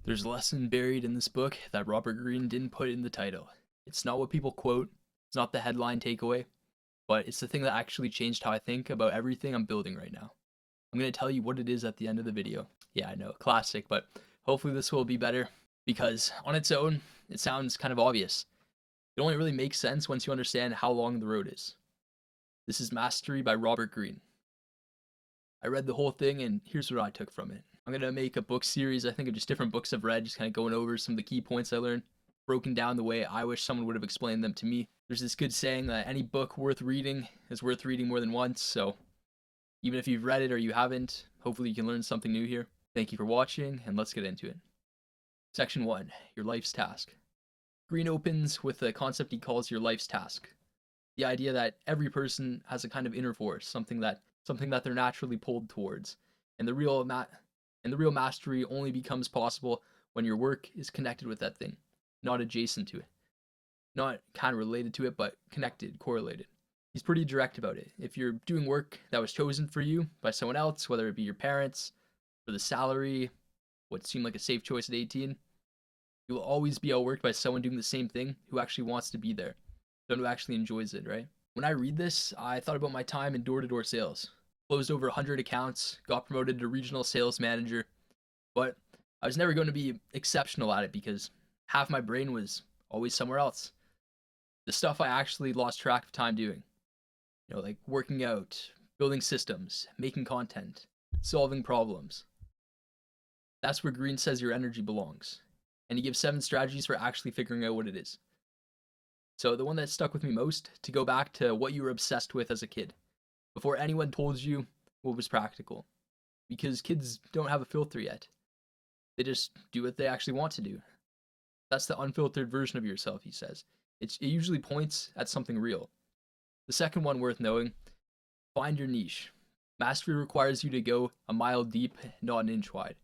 There's a lesson buried in this book that Robert Greene didn't put in the title. It's not what people quote, it's not the headline takeaway, but it's the thing that actually changed how I think about everything I'm building right now. I'm going to tell you what it is at the end of the video. Yeah, I know, classic, but hopefully this will be better because on its own, it sounds kind of obvious. It only really makes sense once you understand how long the road is. This is Mastery by Robert Greene. I read the whole thing and here's what I took from it. I'm going to make a book series, I think, of just different books I've read, just kind of going over some of the key points I learned, broken down the way I wish someone would have explained them to me. There's this good saying that any book worth reading is worth reading more than once, so even if you've read it or you haven't, hopefully you can learn something new here. Thank you for watching, and let's get into it. Section 1, Your Life's Task. Greene opens with a concept he calls your life's task. The idea that every person has a kind of inner force, something that they're naturally pulled towards. And the real mastery only becomes possible when your work is connected with that thing, not adjacent to it. Not kind of related to it, but connected, correlated. He's pretty direct about it. If you're doing work that was chosen for you by someone else, whether it be your parents, for the salary, what seemed like a safe choice at 18, you will always be outworked by someone doing the same thing who actually wants to be there, someone who actually enjoys it, right? When I read this, I thought about my time in door-to-door sales. Closed over 100 accounts, got promoted to regional sales manager, but I was never going to be exceptional at it because half my brain was always somewhere else. The stuff I actually lost track of time doing. Like working out, building systems, making content, solving problems. That's where Greene says your energy belongs. And he gives 7 strategies for actually figuring out what it is. So the one that stuck with me most, to go back to what you were obsessed with as a kid, before anyone told you what was practical. Because kids don't have a filter yet. They just do what they actually want to do. That's the unfiltered version of yourself, he says. It usually points at something real. The second one worth knowing, find your niche. Mastery requires you to go a mile deep, not an inch wide.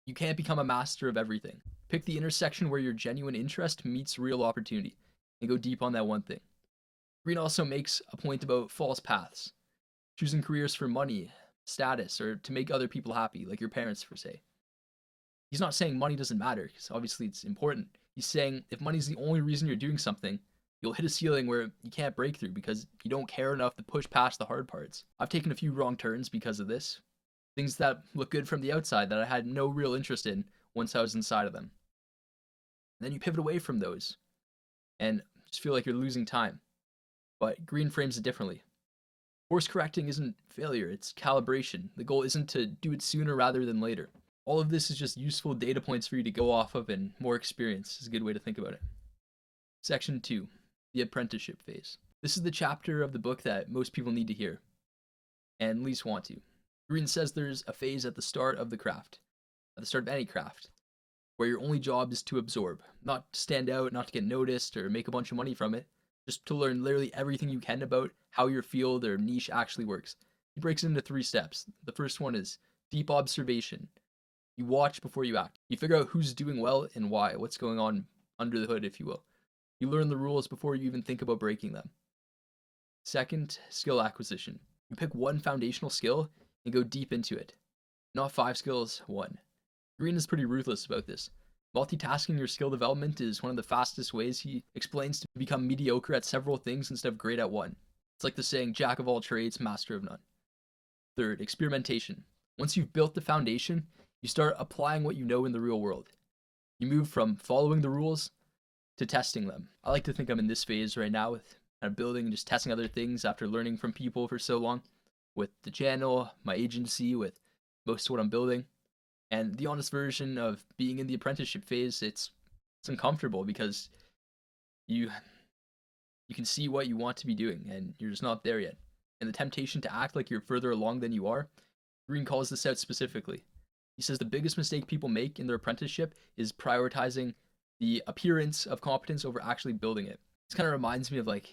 You can't become a master of everything. Pick the intersection where your genuine interest meets real opportunity, and go deep on that one thing. Greene also makes a point about false paths. Choosing careers for money, status, or to make other people happy, like your parents, per se. He's not saying money doesn't matter, because obviously it's important. He's saying if money's the only reason you're doing something, you'll hit a ceiling where you can't break through because you don't care enough to push past the hard parts. I've taken a few wrong turns because of this. Things that look good from the outside that I had no real interest in once I was inside of them. And then you pivot away from those and just feel like you're losing time. But Greene frames it differently. Course correcting isn't failure, it's calibration. The goal isn't to do it sooner rather than later. All of this is just useful data points for you to go off of, and more experience is a good way to think about it. Section 2, the apprenticeship phase. This is the chapter of the book that most people need to hear, and at least want to. Greene says there's a phase at the start of the craft, at the start of any craft, where your only job is to absorb, not to stand out, not to get noticed or make a bunch of money from it, just to learn literally everything you can about how your field or niche actually works. He breaks it into 3 steps. The first one is deep observation. You watch before you act. You figure out who's doing well and why, what's going on under the hood, if you will. You learn the rules before you even think about breaking them. Second, skill acquisition. You pick one foundational skill and go deep into it. Not 5 skills, 1. Greene is pretty ruthless about this. Multitasking your skill development is one of the fastest ways he explains to become mediocre at several things instead of great at one. It's like the saying, jack of all trades, master of none. Third, experimentation. Once you've built the foundation, you start applying what you know in the real world. You move from following the rules to testing them. I like to think I'm in this phase right now with kind of building and just testing other things after learning from people for so long. With the channel, my agency, with most of what I'm building. And the honest version of being in the apprenticeship phase, it's uncomfortable because you can see what you want to be doing and you're just not there yet. And the temptation to act like you're further along than you are, Greene calls this out specifically. He says the biggest mistake people make in their apprenticeship is prioritizing the appearance of competence over actually building it. This kind of reminds me of like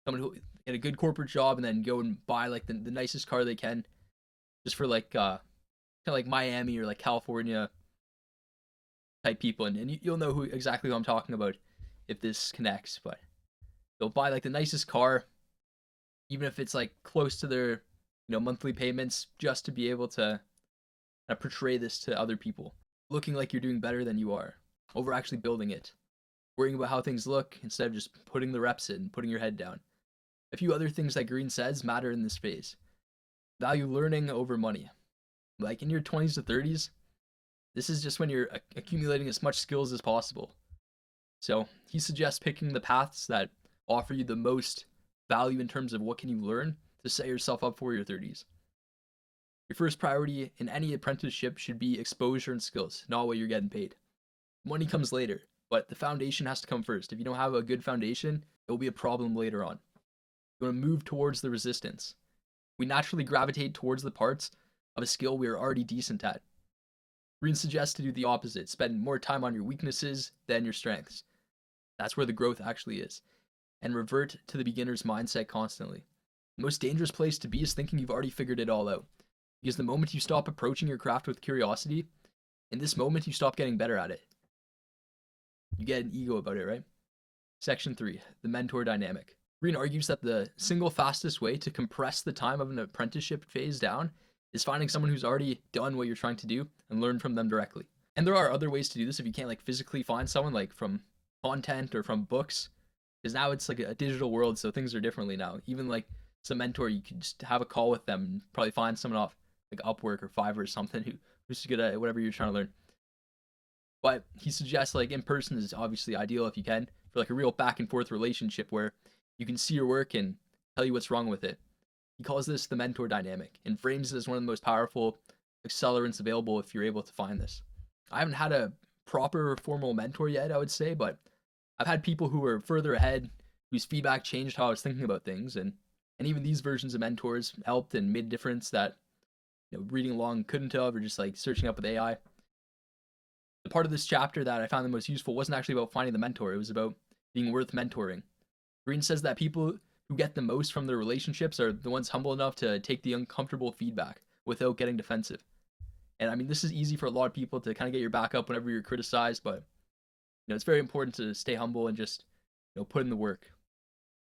someone who get a good corporate job and then go and buy like the nicest car they can just for like kind of like Miami or like California type people, and you'll know exactly who I'm talking about if this connects. But they'll buy like the nicest car, even if it's like close to their monthly payments, just to be able to portray this to other people. looking like you're doing better than you are, over actually building it, worrying about how things look instead of just putting the reps in, putting your head down. A few other things that Greene says matter in this phase. Value learning over money. Like in your 20s to 30s, this is just when you're accumulating as much skills as possible. So he suggests picking the paths that offer you the most value in terms of what can you learn to set yourself up for your 30s. Your first priority in any apprenticeship should be exposure and skills, not what you're getting paid. Money comes later, but the foundation has to come first. If you don't have a good foundation, it will be a problem later on. You want to move towards the resistance. We naturally gravitate towards the parts of a skill we are already decent at. Greene suggests to do the opposite, spend more time on your weaknesses than your strengths. That's where the growth actually is. And revert to the beginner's mindset constantly. The most dangerous place to be is thinking you've already figured it all out. Because the moment you stop approaching your craft with curiosity, in this moment you stop getting better at it. You get an ego about it, right? Section 3, the mentor dynamic. Greene argues that the single fastest way to compress the time of an apprenticeship phase down is finding someone who's already done what you're trying to do and learn from them directly. And there are other ways to do this if you can't like physically find someone, like from content or from books, because now it's like a digital world, so things are differently now. Even like some mentor, you could just have a call with them and probably find someone off like Upwork or Fiverr or something who's good at whatever you're trying to learn. But he suggests like in person is obviously ideal if you can, for like a real back and forth relationship where you can see your work and tell you what's wrong with it. He calls this the mentor dynamic and frames it as one of the most powerful accelerants available if you're able to find this. I haven't had a proper formal mentor yet, I would say, but I've had people who were further ahead whose feedback changed how I was thinking about things, and even these versions of mentors helped and made a difference that reading along couldn't have, or just like searching up with AI. The part of this chapter that I found the most useful wasn't actually about finding the mentor, it was about being worth mentoring. Greene says that people who get the most from their relationships are the ones humble enough to take the uncomfortable feedback without getting defensive. And I mean, this is easy for a lot of people to kind of get your back up whenever you're criticized, but it's very important to stay humble and just put in the work.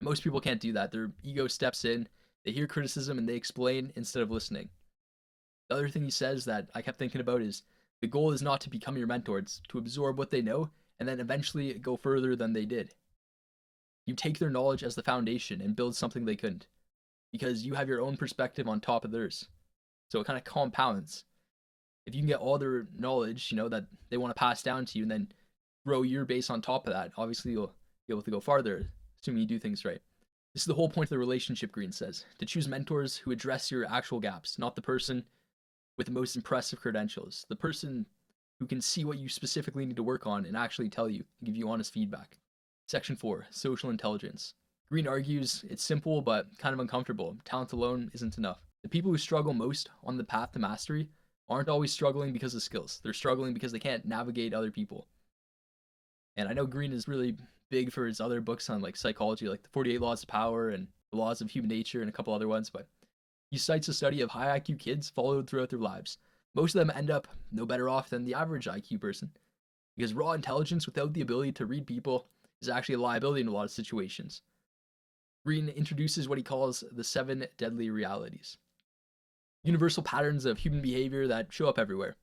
Most people can't do that. Their ego steps in, they hear criticism and they explain instead of listening. The other thing he says that I kept thinking about is the goal is not to become your mentor, it's to absorb what they know and then eventually go further than they did. You take their knowledge as the foundation and build something they couldn't, because you have your own perspective on top of theirs. So it kind of compounds. If you can get all their knowledge, that they want to pass down to you, and then grow your base on top of that, obviously you'll be able to go farther, assuming you do things right. This is the whole point of the relationship, Greene says, to choose mentors who address your actual gaps, not the person with the most impressive credentials, the person who can see what you specifically need to work on and actually tell you and give you honest feedback. Section 4, social intelligence. Greene argues it's simple but kind of uncomfortable. Talent alone isn't enough. The people who struggle most on the path to mastery aren't always struggling because of skills. They're struggling because they can't navigate other people. And I know Greene is really big for his other books on like psychology, like the 48 Laws of Power and the Laws of Human Nature and a couple other ones, but he cites a study of high IQ kids followed throughout their lives. Most of them end up no better off than the average IQ person, because raw intelligence without the ability to read people is actually a liability in a lot of situations. Greene introduces what he calls the 7 deadly realities. Universal patterns of human behavior that show up everywhere.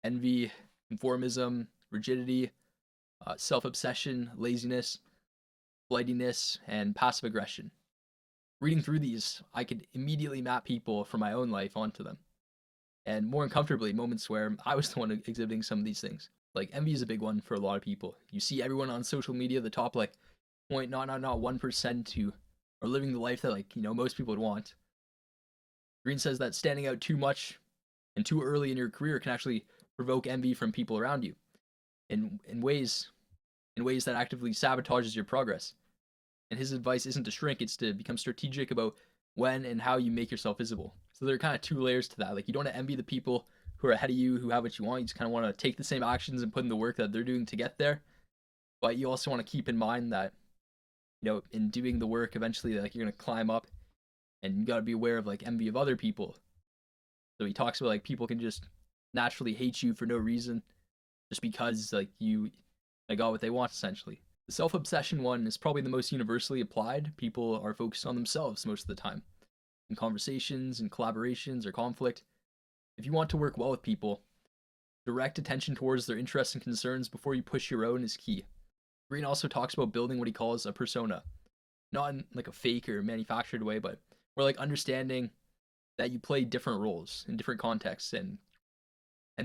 Envy, conformism, rigidity, self-obsession, laziness, flightiness, and passive aggression. Reading through these, I could immediately map people from my own life onto them. And more uncomfortably, moments where I was the one exhibiting some of these things. Like envy is a big one for a lot of people. You see everyone on social media, the top like 0.001% who are living the life that most people would want. Greene says that standing out too much and too early in your career can actually provoke envy from people around you in ways that actively sabotages your progress. And his advice isn't to shrink, it's to become strategic about when and how you make yourself visible. So there are kind of 2 layers to that. Like you don't want to envy the people who are ahead of you, who have what you want. You just kind of want to take the same actions and put in the work that they're doing to get there. But you also want to keep in mind that, in doing the work, eventually you're going to climb up, and you got to be aware of envy of other people. So he talks about people can just naturally hate you for no reason, just because you got what they want essentially. The self-obsession one is probably the most universally applied. People are focused on themselves most of the time. In conversations, in collaborations, or conflict. If you want to work well with people, Direct attention towards their interests and concerns before you push your own is key. Greene also talks about building what he calls a persona, not in like a fake or manufactured way, but more like understanding that you play different roles in different contexts and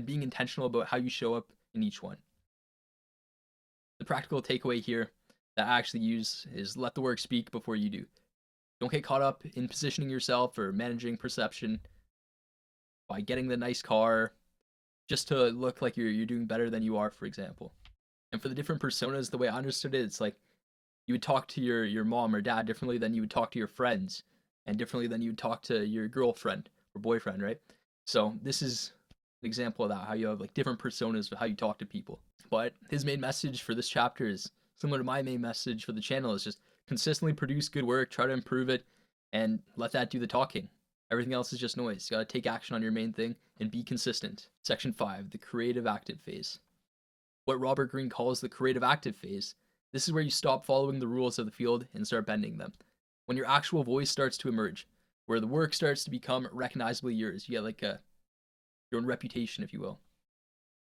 being intentional about how you show up in each one. The practical takeaway here that I actually use is let the work speak before you do. Don't get caught up in positioning yourself or managing perception by getting the nice car just to look like you're doing better than you are, for example. And for the different personas, the way I understood it, it's like you would talk to your mom or dad differently than you would talk to your friends, and differently than you would talk to your girlfriend or boyfriend, right? So this is an example of that, how you have like different personas of how you talk to people. But his main message for this chapter is similar to my main message for the channel, is just consistently produce good work, try to improve it, and let that do the talking. Everything else is just noise. You gotta take action on your main thing and be consistent. Section 5, the creative active phase. What Robert Greene calls the creative active phase, this is where you stop following the rules of the field and start bending them. When your actual voice starts to emerge, where the work starts to become recognizably yours. You get like your own reputation, if you will.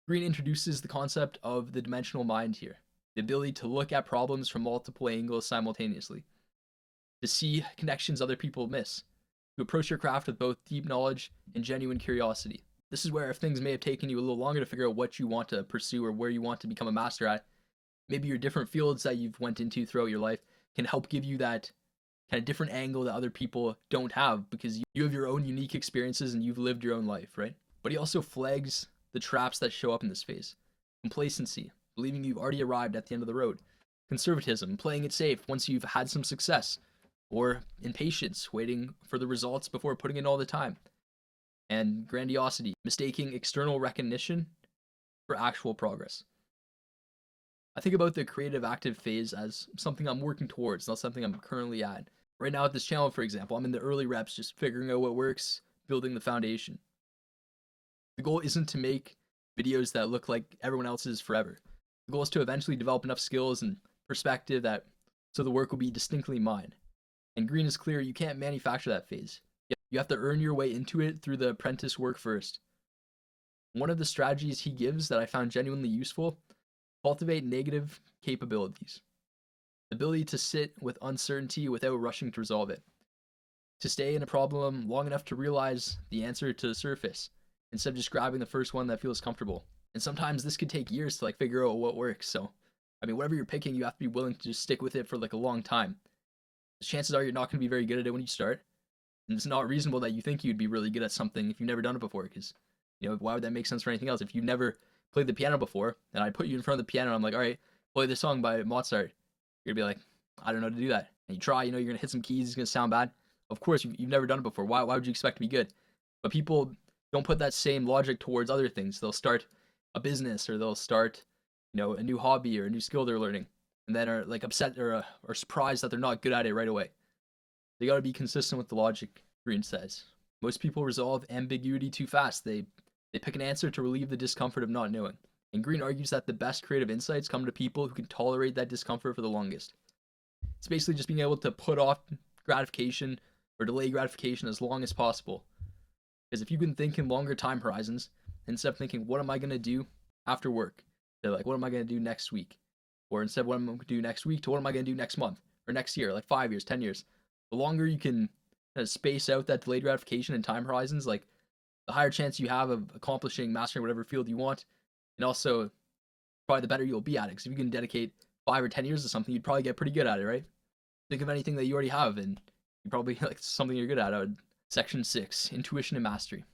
Greene introduces the concept of the dimensional mind here, the ability to look at problems from multiple angles simultaneously, to see connections other people miss, to approach your craft with both deep knowledge and genuine curiosity. This is where, if things may have taken you a little longer to figure out what you want to pursue or where you want to become a master at, maybe your different fields that you've went into throughout your life can help give you that kind of different angle that other people don't have, because you have your own unique experiences and you've lived your own life, right? But he also flags the traps that show up in this phase. Complacency, believing you've already arrived at the end of the road. Conservatism, playing it safe once you've had some success. Or impatience, waiting for the results before putting in all the time. And grandiosity, mistaking external recognition for actual progress. I think about the creative active phase as something I'm working towards, not something I'm currently at. Right now at this channel, for example, I'm in the early reps, just figuring out what works, building the foundation. The goal isn't to make videos that look like everyone else's forever. The goal is to eventually develop enough skills and perspective that so the work will be distinctly mine. And Greene is clear, you can't manufacture that phase. You have to earn your way into it through the apprentice work first. One of the strategies he gives that I found genuinely useful: cultivate negative capabilities. The ability to sit with uncertainty without rushing to resolve it. To stay in a problem long enough to realize the answer to the surface, instead of just grabbing the first one that feels comfortable. And sometimes this could take years to like figure out what works. So, I mean, whatever you're picking, you have to be willing to just stick with it for like a long time. The chances are you're not going to be very good at it when you start. And it's not reasonable that you think you'd be really good at something if you've never done it before, because, you know, why would that make sense for anything else? If you've never played the piano before, and I put you in front of the piano and I'm like, all right, play this song by Mozart, you're gonna be like, I don't know how to do that. And you try, you know, you're gonna hit some keys, it's gonna sound bad. Of course, you've never done it before. Why would you expect to be good? But people don't put that same logic towards other things. They'll start a business, or they'll start, you know, a new hobby or a new skill they're learning, and then are like upset or surprised that they're not good at it right away. They gotta be consistent with the logic, Greene says. Most people resolve ambiguity too fast. They pick an answer to relieve the discomfort of not knowing. And Greene argues that the best creative insights come to people who can tolerate that discomfort for the longest. It's basically just being able to put off gratification or delay gratification as long as possible. Because if you can think in longer time horizons, instead of thinking, what am I going to do after work? They're like, what am I going to do next week? Or instead of what I'm going to do next week to what am I going to do next month? Or next year, like 5 years, 10 years. The longer you can kind of space out that delayed gratification and time horizons, like the higher chance you have of accomplishing, mastering whatever field you want. And also, probably the better you'll be at it. Because if you can dedicate 5 or 10 years to something, you'd probably get pretty good at it, right? Think of anything that you already have, and you probably like something you're good at. Section 6, intuition and mastery.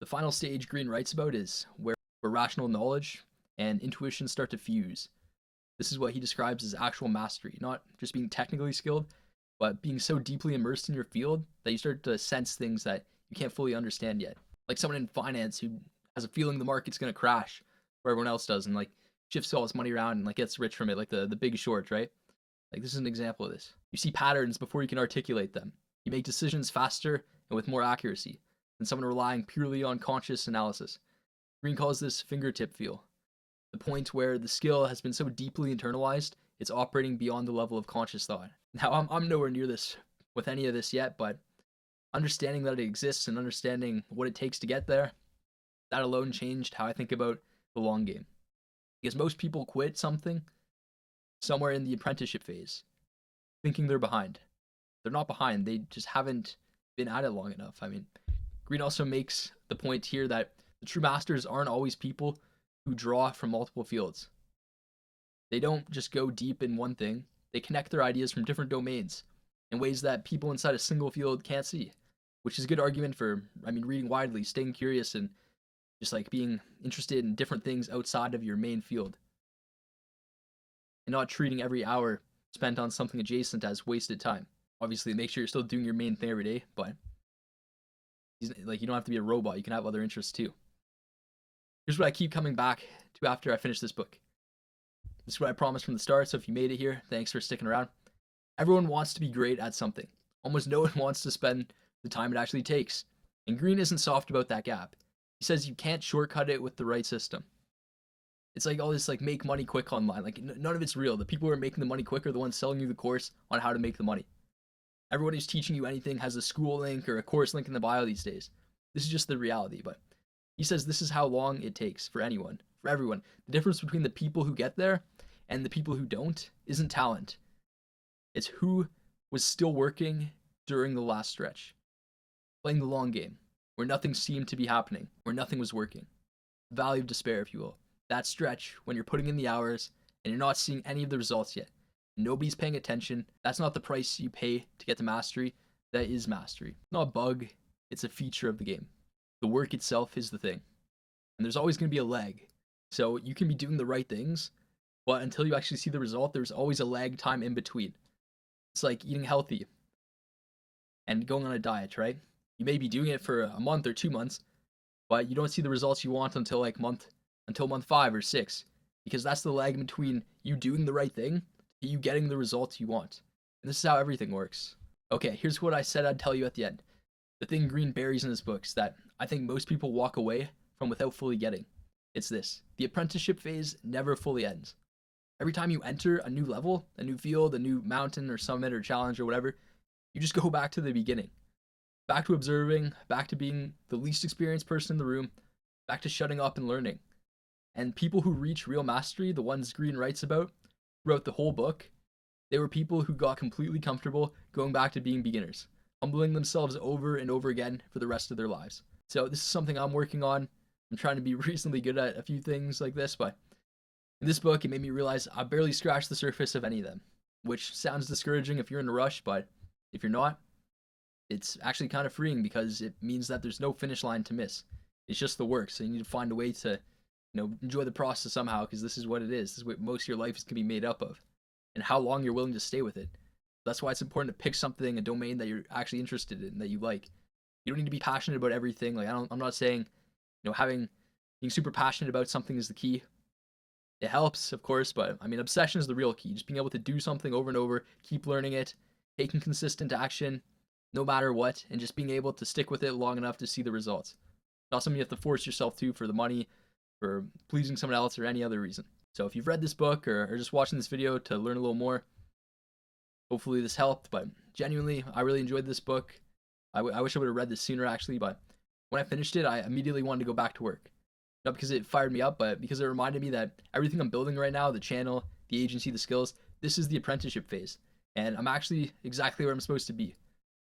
The final stage Greene writes about is where rational knowledge and intuition start to fuse. This is what he describes as actual mastery, not just being technically skilled, but being so deeply immersed in your field that you start to sense things that you can't fully understand yet. Like someone in finance who has a feeling the market's going to crash where everyone else does, and like shifts all his money around and like gets rich from it, like the Big Short, right? Like this is an example of this. You see patterns before you can articulate them. You make decisions faster and with more accuracy than someone relying purely on conscious analysis. Greene calls this fingertip feel, the point where the skill has been so deeply internalized it's operating beyond the level of conscious thought. Now I'm nowhere near this with any of this yet, but understanding that it exists and understanding what it takes to get there, that alone changed how I think about the long game. Because most people quit something somewhere in the apprenticeship phase, thinking they're behind. They're not behind, they just haven't been at it long enough. I mean, Greene also makes the point here that the true masters aren't always people who draw from multiple fields. They don't just go deep in one thing, they connect their ideas from different domains in ways that people inside a single field can't see, which is a good argument for, reading widely, staying curious, and just like being interested in different things outside of your main field. And not treating every hour spent on something adjacent as wasted time. Obviously, make sure you're still doing your main thing every day, but like you don't have to be a robot, you can have other interests too. Here's what I keep coming back to after I finish this book. This is what I promised from the start, so if you made it here, thanks for sticking around. Everyone wants to be great at something. Almost no one wants to spend the time it actually takes. And Greene isn't soft about that gap. He says you can't shortcut it with the right system. It's like all this like make money quick online. Like none of it's real. The people who are making the money quick are the ones selling you the course on how to make the money. Everyone who's teaching you anything has a school link or a course link in the bio these days. This is just the reality, but he says this is how long it takes for anyone, for everyone. The difference between the people who get there and the people who don't isn't talent. It's who was still working during the last stretch. Playing the long game, where nothing seemed to be happening, where nothing was working. The valley of despair, if you will. That stretch when you're putting in the hours and you're not seeing any of the results yet. Nobody's paying attention. That's not the price you pay to get to mastery. That is mastery. It's not a bug, it's a feature of the game. The work itself is the thing. And there's always going to be a lag. So you can be doing the right things, but until you actually see the result, there's always a lag time in between. It's like eating healthy and going on a diet, right? You may be doing it for a month or 2 months, but you don't see the results you want until month 5 or 6, because that's the lag between you doing the right thing and you getting the results you want. And this is how everything works. Okay, here's what I said I'd tell you at the end. The thing Greene buries in his books that I think most people walk away from without fully getting. It's this: the apprenticeship phase never fully ends. Every time you enter a new level, a new field, a new mountain or summit or challenge or whatever, you just go back to the beginning. Back to observing, back to being the least experienced person in the room, back to shutting up and learning. And people who reach real mastery, the ones Greene writes about throughout the whole book, they were people who got completely comfortable going back to being beginners, humbling themselves over and over again for the rest of their lives. So this is something I'm working on. I'm trying to be reasonably good at a few things like this, but in this book, it made me realize I barely scratched the surface of any of them, which sounds discouraging if you're in a rush, but if you're not, it's actually kind of freeing because it means that there's no finish line to miss. It's just the work, so you need to find a way to, enjoy the process somehow, because this is what it is. This is what most of your life is going to be made up of, and how long you're willing to stay with it. That's why it's important to pick something, a domain that you're actually interested in, that you like. You don't need to be passionate about everything. Like I'm not saying, being super passionate about something is the key. It helps, of course, but obsession is the real key. Just being able to do something over and over, keep learning it, taking consistent action, no matter what, and just being able to stick with it long enough to see the results. Not something you have to force yourself to for the money, for pleasing someone else, or any other reason. So if you've read this book or just watching this video to learn a little more, hopefully this helped. But genuinely, I really enjoyed this book. I wish I would have read this sooner, actually, but when I finished it, I immediately wanted to go back to work. Not because it fired me up, but because it reminded me that everything I'm building right now, the channel, the agency, the skills, this is the apprenticeship phase. And I'm actually exactly where I'm supposed to be.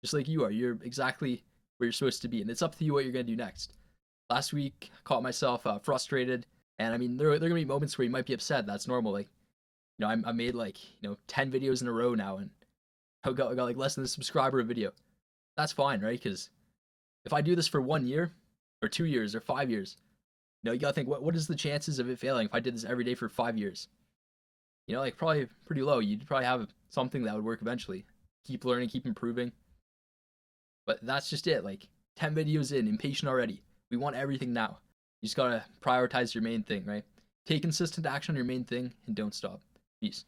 Just like you are. You're exactly where you're supposed to be. And it's up to you what you're going to do next. Last week, I caught myself frustrated. And there are going to be moments where you might be upset. That's normal. Like, I made 10 videos in a row now. And I got like less than a subscriber a video. That's fine, right? Because if I do this for 1 year, or 2 years, or 5 years, you gotta think, what is the chances of it failing if I did this every day for 5 years? Probably pretty low. You'd probably have something that would work eventually. Keep learning, keep improving. But that's just it. 10 videos in, impatient already. We want everything now. You just gotta prioritize your main thing, right? Take consistent action on your main thing and don't stop. Peace.